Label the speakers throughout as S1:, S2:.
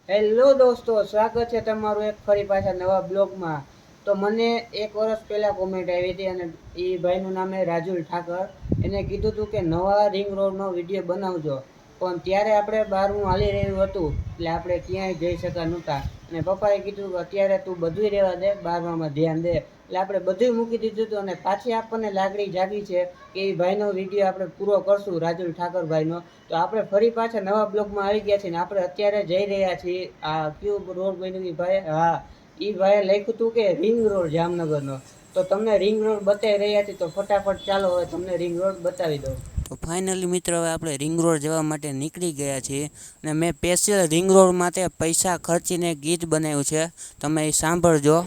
S1: Hello દોસ્તો, સ્વાગત છે તમારું એક ફરી પાછા નવા બ્લોગમાં। તો મને 1 વર્ષ પહેલાં કોમેન્ટ આવી હતી અને એ ભાઈનું નામ છે રાજુલ ઠાકર। એને કીધું હતું કે નવા રિંગ રોડનો વિડીયો બનાવજો, પણ ત્યારે આપણે 12મું હાલી રહ્યું હતું એટલે આપણે ક્યાંય જઈ શકા નહોતા। અને પપ્પાએ કીધું કે અત્યારે તું બધુંય રહેવા દે, 12મામાં ધ્યાન દે। એટલે આપણે બધુંય મૂકી દીધું હતું અને પાછી આપણને લાગણી જાગી છે કે એ ભાઈનો વિડીયો આપણે પૂરો કરશું, રાજુલ ઠાકર ભાઈનો। તો આપણે ફરી પાછા નવા બ્લોગમાં આવી ગયા છીએ ને આપણે અત્યારે જઈ રહ્યા છીએ આ ક્યુબ રોડ બન્યું ભાઈ, હા એ ભાઈએ લખ્યું હતું કે રિંગ રોડ જામનગરનો। તો તમને રિંગ રોડ બતાવી રહ્યા છીએ, તો ફટાફટ ચાલો હવે તમને રિંગ રોડ બતાવી દઉં।
S2: તો ફાઇનલી મિત્રો હવે આપણે રિંગ રોડ જવા માટે નીકળી ગયા છીએ અને મેં સ્પેશિયલ રિંગ રોડ માટે પૈસા ખર્ચીને ગીત બનાવ્યું છે, તમે એ સાંભળજો।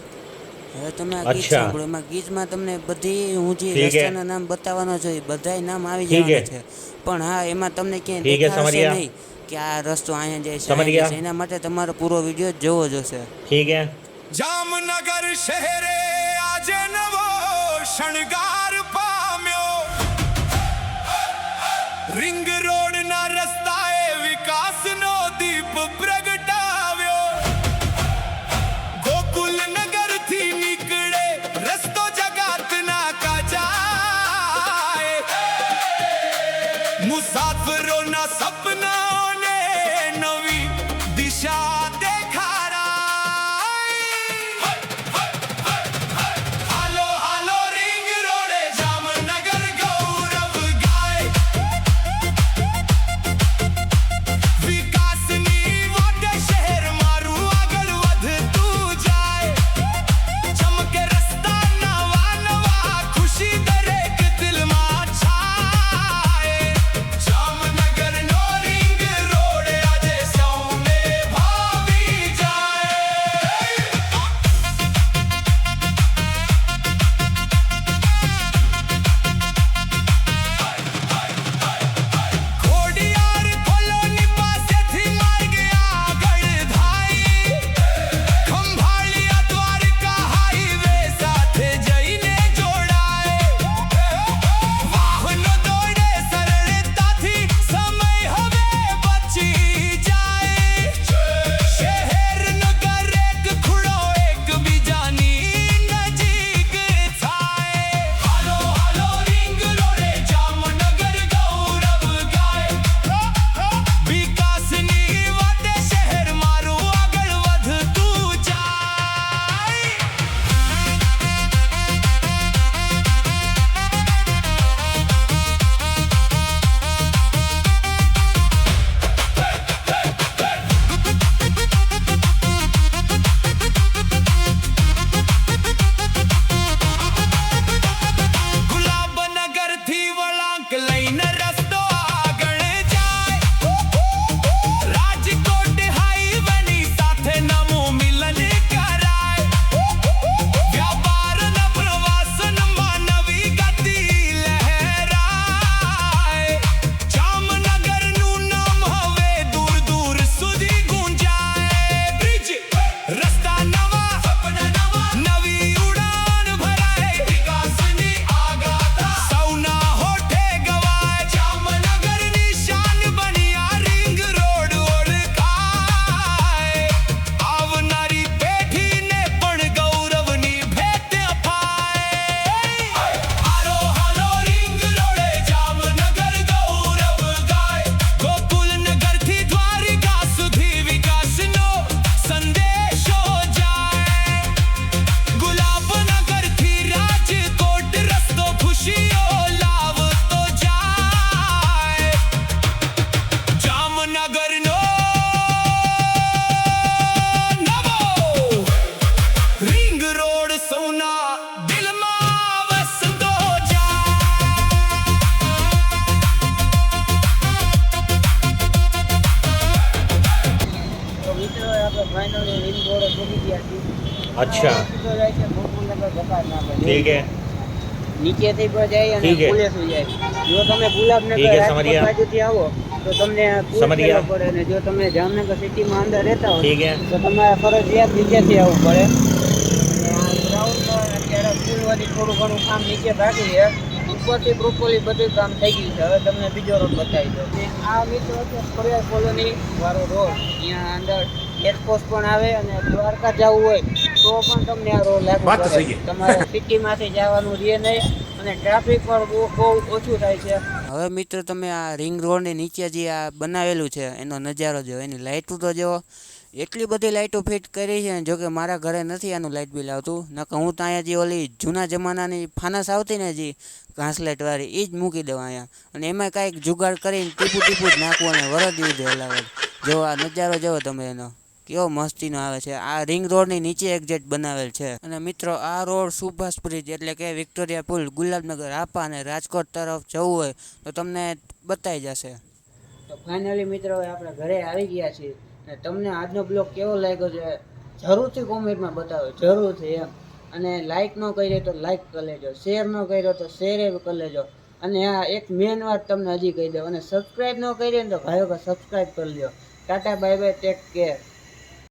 S2: હવે તમે આ ગીત સાંભળો, એમાં ગીતમાં તમને બધી હું જે રસ્તાના નામ બતાવવાનો છે બધાય નામ આવી જવાના છે, પણ હા એમાં તમને ક્યાંય દેખાડશે નહીં કે આ રસ્તો અહીંયા જાય છે, એના માટે તમારો પૂરો વિડીયો જોવો જોશે।
S3: ઠીક હે। જામનગર શહેરે આજે નવો શણગાર પામ્યો, રિંગ રોડના રસ્તાએ વિકાસનો દીપ પ્રગટાવ્યો। ગોકુલનગરથી નીકળે રસ્તો જગાતના કાજાએ, મુસાફરોના સપનાઓને નવી દિશા
S1: फाइनली रिंग रोड पहुंची गया थी।
S3: अच्छा
S1: तो जाए છે ભોગમનગર બકાર ના ભાઈ,
S3: ठीक है
S1: નીચે થી પર જાય અને પુલે સુધી જાય। જો તમે ગુલાબનગર બાજુથી આવો તો તમને પુલ પડે ને જો તમે જામનગર સિટીમાં અંદર રહેતા હો તો તમારે ફરજિયાત નીચેથી આવવું પડે। અને આ ગ્રાઉન્ડમાં અત્યારે પુલવાળી થોડું ઘણું કામ નીચે બાકી છે, ઉપરથી પ્રોપરલી બધું કામ થઈ ગયું છે। હવે તમને બીજો રોડ બતાવી દો। આ મિત્રો અત્યારે ફરિયાદ કોલોની વાળો રોડ, અહીંયા અંદર એરફોર્સ પણ આવે અને દ્વારકા જવું હોય તો પણ તમને આ રોડ લાગુ પડે. તમારે સિટીમાંથી જવાનું રહે નહીં અને ટ્રાફિક પણ બહુ ઓછું થાય છે.
S2: હવે મિત્રો તમે આ રિંગ રોડની નીચે જે આ બનાવેલું છે એનો નજારો જો, એની લાઇટો તો જો એટલી બધી લાઇટો ફિટ કરી છે ને, જોકે મારા ઘરે નથી આનું લાઇટ બિલ આવતું, નકર હું તો અહીંયા જે ઓલી જૂના જમાનાની ફાનસ આવતી ને જે ઘાસલાઇટવાળી એ જ મૂકી દઉં અહીંયા, અને એમાં કાંઈક જુગાડ કરીને ટીપું જ નાખવું અને વરદી દે હલાવે. જો આ નજારો જોવો તમે એનો કેવો મસ્તીનો આવે છે. આ રિંગ રોડની નીચે એક્ઝેક્ટ બનાવેલ છે. અને મિત્રો આ રોડ સુભાષ બ્રિજ એટલે કે વિક્ટોરિયા પુલ ગુલાબનગર આપા અને રાજકોટ તરફ જવું હોય તો તમને બતાવી જશે.
S1: તો ફાઇનલી મિત્રો હવે આપણે ઘરે આવી ગયા છીએ અને તમને આજનો બ્લોગ કેવો લાગ્યો છે જરૂરથી કોમેન્ટમાં બતાવો, જરૂરથી એમ. અને લાઇક ન કરી તો લાઇક કરી લેજો, શેર ન કર્યો તો શેર કરી લેજો. અને આ એક મેન વાત તમને હજી કહી દઉં, અને સબસ્ક્રાઈબ ન કરી ને તો ભાઈઓ સબસ્ક્રાઈબ કરી લો. Tata bye bye, take care.